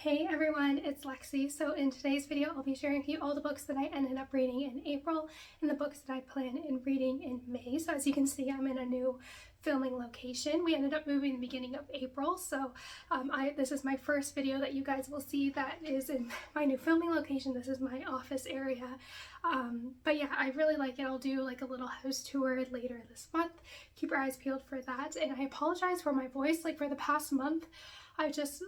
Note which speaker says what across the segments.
Speaker 1: Hey everyone, it's Lexie. So in today's video, I'll be sharing with you all the books that I ended up reading in April and the books that I plan in reading in May. So as you can see, I'm in a new filming location. We ended up moving the beginning of April, so this is my first video that you guys will see that is in my new filming location. This is my office area. But yeah, I really like it. I'll do like a little house tour later this month. Keep your eyes peeled for that. And I apologize for my voice. Like for the past month, I've just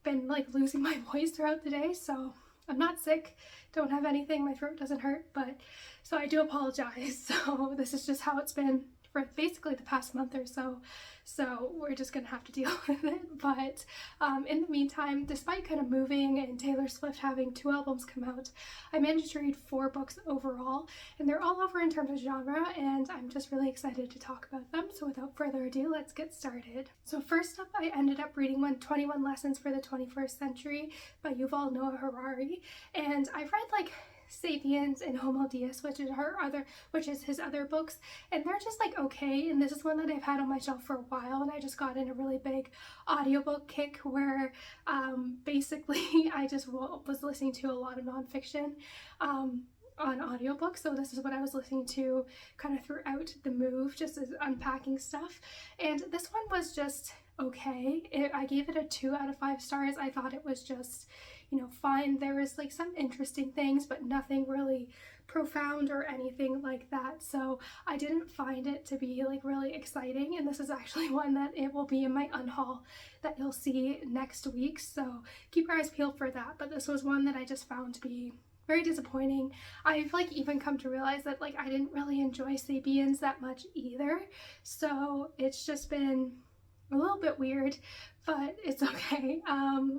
Speaker 1: been losing my voice throughout the day, so I'm not sick, don't have anything, my throat doesn't hurt, but so I do apologize. So this is just how it's been for basically the past month or so, so we're just gonna have to deal with it. But in the meantime, despite kind of moving and Taylor Swift having 2 albums come out, I managed to read 4 books overall, and they're all over in terms of genre, and I'm just really excited to talk about them. So without further ado, let's get started. So first up, I ended up reading 21 Lessons for the 21st Century by Yuval Noah Harari, and I've read Sapiens and Homo Deus, which is his other books, and they're just okay. And this is one that I've had on my shelf for a while, and I just got in a really big audiobook kick where basically I just was listening to a lot of nonfiction on audiobook. So this is what I was listening to kind of throughout the move, just as unpacking stuff, and this one was just okay. I gave it a 2 out of 5 stars. I thought it was just, fine. There was some interesting things, but nothing really profound or anything like that. So I didn't find it to be really exciting, and this is actually one that it will be in my unhaul that you'll see next week. So keep your eyes peeled for that. But this was one that I just found to be very disappointing. I've even come to realize that I didn't really enjoy Sapiens that much either. So it's just been a little bit weird, but it's okay.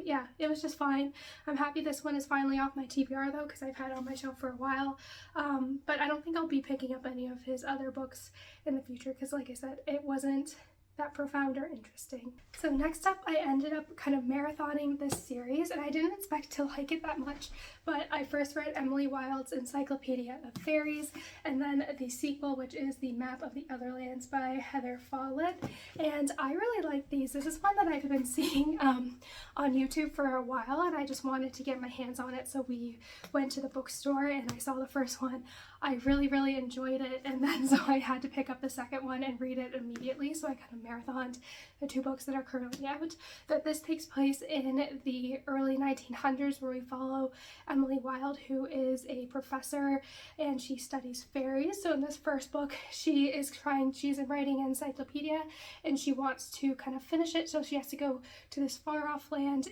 Speaker 1: Yeah, it was just fine. I'm happy this one is finally off my TBR though, because I've had it on my shelf for a while. But I don't think I'll be picking up any of his other books in the future, because like I said, it wasn't that profound or interesting. So next up, I ended up kind of marathoning this series, and I didn't expect to like it that much, but I first read Emily Wilde's Encyclopaedia of Faeries, and then the sequel, which is The Map of the Otherlands by Heather Fawcett, and I really like these. This is one that I've been seeing on YouTube for a while, and I just wanted to get my hands on it, so we went to the bookstore and I saw the first one. I really enjoyed it, and then so I had to pick up the second one and read it immediately, so I kind of marathoned the 2 books that are currently out. That this takes place in the early 1900s, where we follow Emily Wilde, who is a professor and she studies fairies. So in this first book, she's writing an encyclopedia, and she wants to kind of finish it, so she has to go to this far off land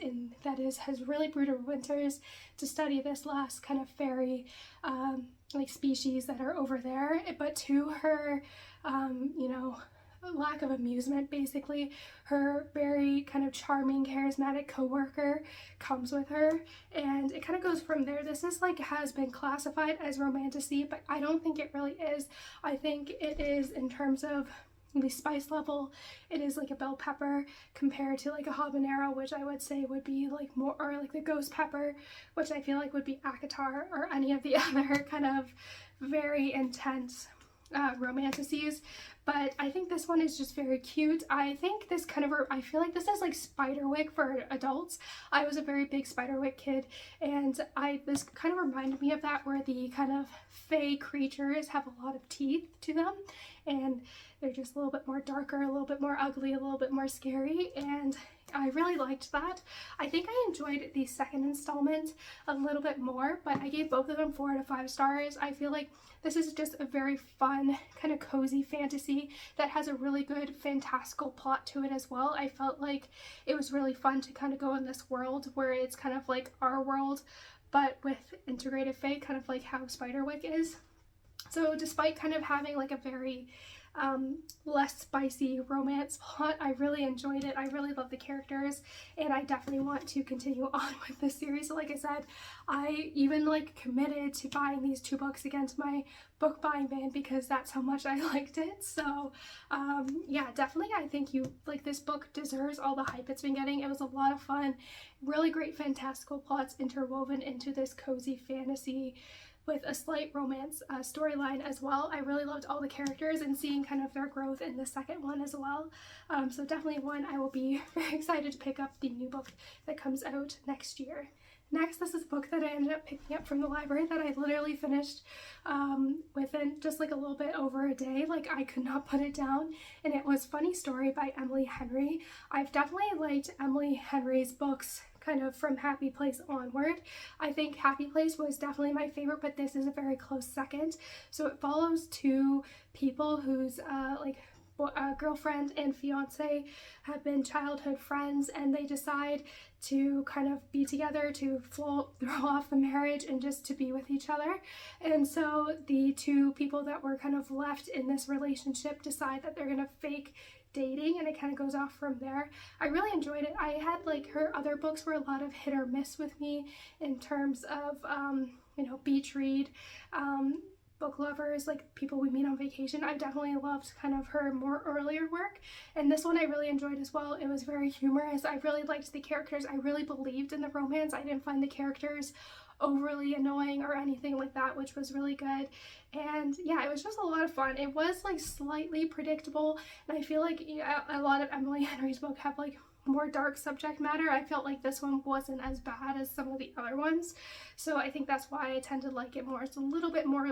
Speaker 1: has really brutal winters to study this last kind of fairy species that are over there. But to her lack of amusement, basically, her very kind of charming, charismatic co-worker comes with her, and it kind of goes from there. This is has been classified as romantasy, but I don't think it really is. I think it is, in terms of the spice level, it is a bell pepper compared to a habanero, which I would say would be more, or the ghost pepper, which I feel would be akatar, or any of the other kind of very intense romantasies. But I think this one is just very cute. I think this I feel like this is Spiderwick for adults. I was a very big Spiderwick kid, and this kind of reminded me of that, where the kind of fey creatures have a lot of teeth to them, and they're just a little bit more darker, a little bit more ugly, a little bit more scary, and I really liked that. I think I enjoyed the second installment a little bit more, but I gave both of them 4 out of 5 stars. I feel like this is just a very fun, kind of cozy fantasy that has a really good fantastical plot to it as well. I felt like it was really fun to kind of go in this world where it's kind of our world, but with integrated fae, kind of how Spiderwick is. So despite kind of having a very less spicy romance plot, I really enjoyed it. I really love the characters, and I definitely want to continue on with this series. So like I said, I even committed to buying these 2 books against my book buying ban, because that's how much I liked it. So yeah, definitely I think this book deserves all the hype it's been getting. It was a lot of fun, really great fantastical plots interwoven into this cozy fantasy with a slight romance storyline as well. I really loved all the characters and seeing kind of their growth in the second one as well. So definitely one I will be very excited to pick up the new book that comes out next year. Next, this is a book that I ended up picking up from the library that I literally finished within just like a little bit over a day. Like, I could not put it down, and it was Funny Story by Emily Henry. I've definitely liked Emily Henry's books kind of from Happy Place onward. I think Happy Place was definitely my favorite, but this is a very close second. So it follows two people whose girlfriend and fiance have been childhood friends, and they decide to kind of be together to throw off the marriage and just to be with each other. And so the two people that were kind of left in this relationship decide that they're gonna fake dating, and it kind of goes off from there. I really enjoyed it. I had like her other books were a lot of hit or miss with me in terms of beach read, book lovers, like people we meet on vacation. I definitely loved kind of her more earlier work, and this one I really enjoyed as well. It was very humorous. I really liked the characters. I really believed in the romance. I didn't find the characters overly annoying or anything like that, which was really good. And yeah, it was just a lot of fun. It was like slightly predictable, and I feel like a lot of Emily Henry's book have like more dark subject matter. I felt like this one wasn't as bad as some of the other ones, so I think that's why I tend to like it more. It's a little bit more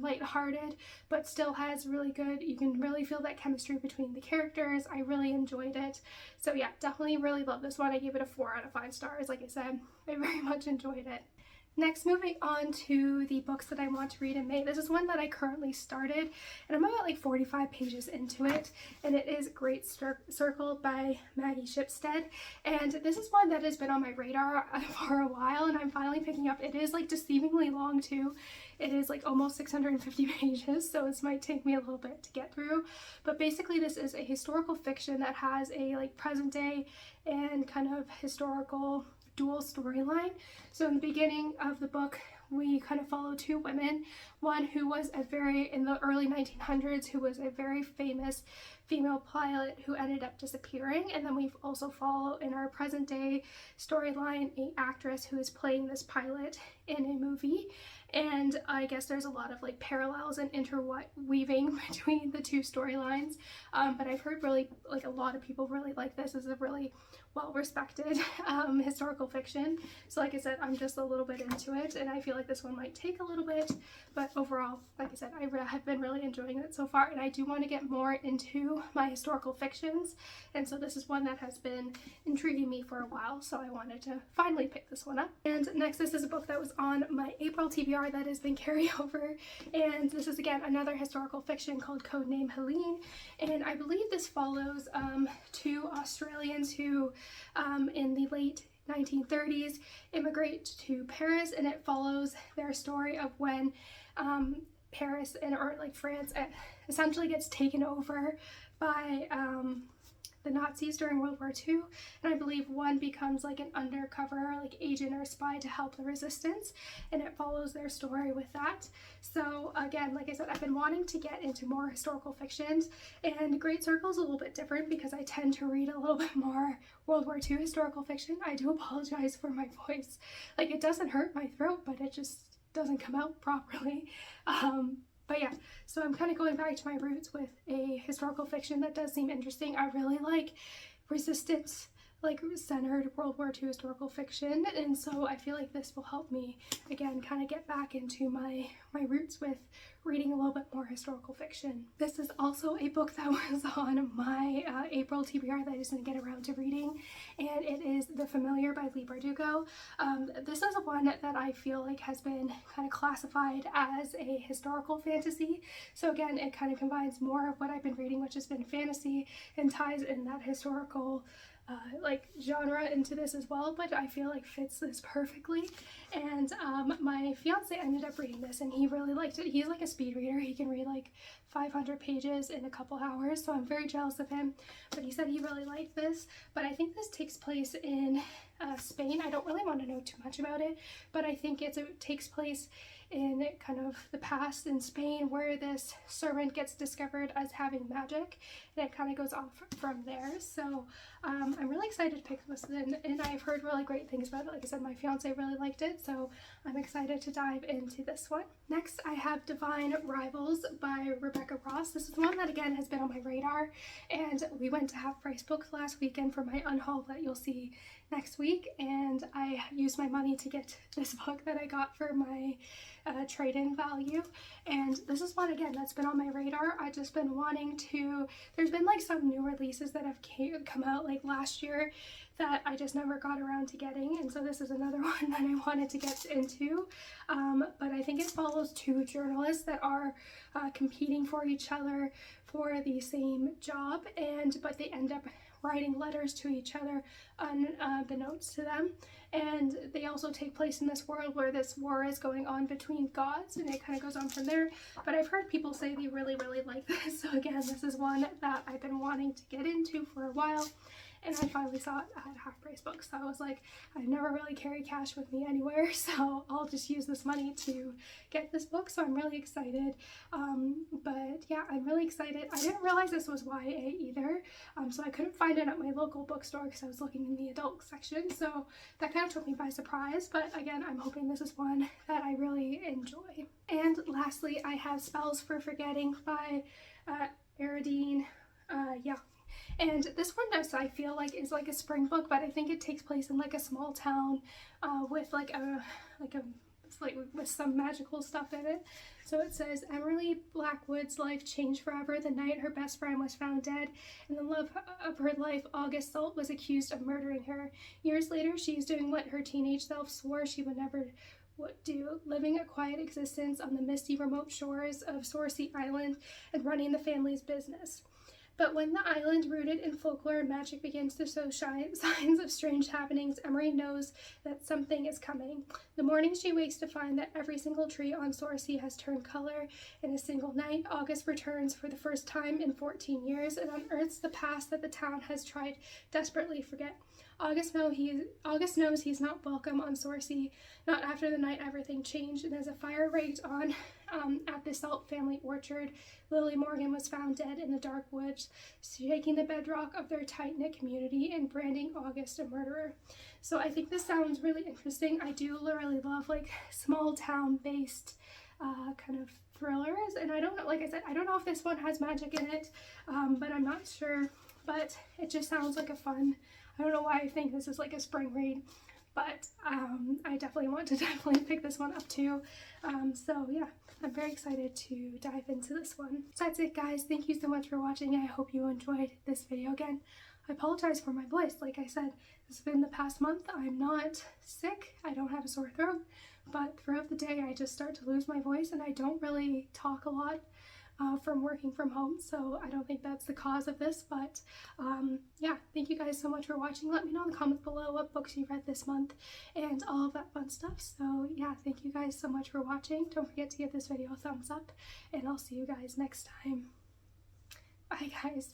Speaker 1: lighthearted, but still has really good, you can really feel that chemistry between the characters. I really enjoyed it. So yeah, definitely really love this one. I gave it a 4 out of 5 stars. Like I said, I very much enjoyed it. Next, moving on to the books that I want to read in May. This is one that I currently started, and I'm about like 45 pages into it, and it is Great Circle by Maggie Shipstead. And this is one that has been on my radar for a while, and I'm finally picking up. It is like deceivingly long too. It is like almost 650 pages, so this might take me a little bit to get through. But basically this is a historical fiction that has a like present day and kind of historical dual storyline. So in the beginning of the book, we kind of follow two women. One who was in the early 1900s, who was a very famous female pilot who ended up disappearing. And then we also follow in our present day storyline an actress who is playing this pilot in a movie. And I guess there's a lot of like parallels and interweaving between the two storylines. But I've heard really like a lot of people really like this as a really well-respected historical fiction. So like I said, I'm just a little bit into it, and I feel like this one might take a little bit, but overall, like I said, I have been really enjoying it so far, and I do want to get more into my historical fictions, and so this is one that has been intriguing me for a while, so I wanted to finally pick this one up. And next, this is a book that was on my April TBR that has been carried over, and this is again another historical fiction called Codename Hélène, and I believe this follows two Australians who in the late 1930s immigrate to Paris, and it follows their story of when Paris or like France essentially gets taken over by the Nazis during World War II, and I believe one becomes like an undercover like agent or spy to help the resistance, and it follows their story with that. So again, like I said, I've been wanting to get into more historical fictions, and Great Circle is a little bit different because I tend to read a little bit more World War II historical fiction. I do apologize for my voice. Like, it doesn't hurt my throat, but it just doesn't come out properly. But yeah, so I'm kind of going back to my roots with a historical fiction that does seem interesting. I really like resistance, like centered World War II historical fiction, and so I feel like this will help me again kind of get back into my roots with reading a little bit more historical fiction. This is also a book that was on my April TBR that I just didn't get around to reading, and it is The Familiar by Leigh Bardugo. This is one that I feel like has been kind of classified as a historical fantasy, so again it kind of combines more of what I've been reading, which has been fantasy, and ties in that historical like genre into this as well, but I feel like fits this perfectly. And my fiance ended up reading this, and he really liked it. He's like a speed reader. He can read like 500 pages in a couple hours, so I'm very jealous of him, but he said he really liked this. But I think this takes place in Spain. I don't really want to know too much about it, but I think it takes place in kind of the past in Spain, where this servant gets discovered as having magic, and it kind of goes off from there. So I'm really excited to pick this in, and I've heard really great things about it. Like I said, my fiance really liked it, so I'm excited to dive into this one. Next, I have Divine Rivals by Rebecca Ross. This is one that again has been on my radar, and we went to Half Price Books last weekend for my unhaul that you'll see next week, and I used my money to get this book that I got for my trade-in value. And this is one again that's been on my radar. I've just been wanting to, there's been like some new releases that have come out like last year that I just never got around to getting, and so this is another one that I wanted to get into. But I think it follows two journalists that are competing for each other for the same job, but they end up writing letters to each other unbeknownst to them. And they also take place in this world where this war is going on between gods, and it kind of goes on from there. But I've heard people say they really like this, so again, this is one that I've been wanting to get into for a while, and I finally saw it at Half Price Books. So I was like, I never really carry cash with me anywhere, so I'll just use this money to get this book. So I'm really excited. But yeah, I'm really excited. I didn't realize this was YA either, so I couldn't find it at my local bookstore because I was looking in the adult section, so that kind of took me by surprise. But again, I'm hoping this is one that I really enjoy. And lastly, I have Spells for Forgetting by Ariel. Yeah. And this one does, I feel like, is like a spring book, but I think it takes place in like a small town with with some magical stuff in it. So it says, Emily Blackwood's life changed forever the night her best friend was found dead. In the love of her life, August Salt was accused of murdering her. Years later, she's doing what her teenage self swore she would never do, living a quiet existence on the misty remote shores of Sorsey Island and running the family's business. But when the island, rooted in folklore and magic, begins to show signs of strange happenings, Emery knows that something is coming. The morning she wakes to find that every single tree on Sorsey has turned color in a single night, August returns for the first time in 14 years and unearths the past that the town has tried desperately to forget. August knows he's not welcome on Sorsey, not after the night everything changed, and as a fire raged on at the Salt family orchard, Lily Morgan was found dead in the dark woods, shaking the bedrock of their tight-knit community and branding August a murderer. So I think this sounds really interesting. I do really love like small town based kind of thrillers, and I don't know, like I said, I don't know if this one has magic in it, but I'm not sure, but it just sounds like a fun, I don't know why I think this is like a spring read, but I definitely want to pick this one up too. So yeah, I'm very excited to dive into this one. So that's it, guys. Thank you so much for watching. I hope you enjoyed this video. Again, I apologize for my voice. Like I said, this has been the past month. I'm not sick. I don't have a sore throat, but throughout the day I just start to lose my voice, and I don't really talk a lot from working from home, so I don't think that's the cause of this. But yeah, thank you guys so much for watching. Let me know in the comments below what books you read this month and all of that fun stuff. So yeah, thank you guys so much for watching. Don't forget to give this video a thumbs up, and I'll see you guys next time. Bye, guys.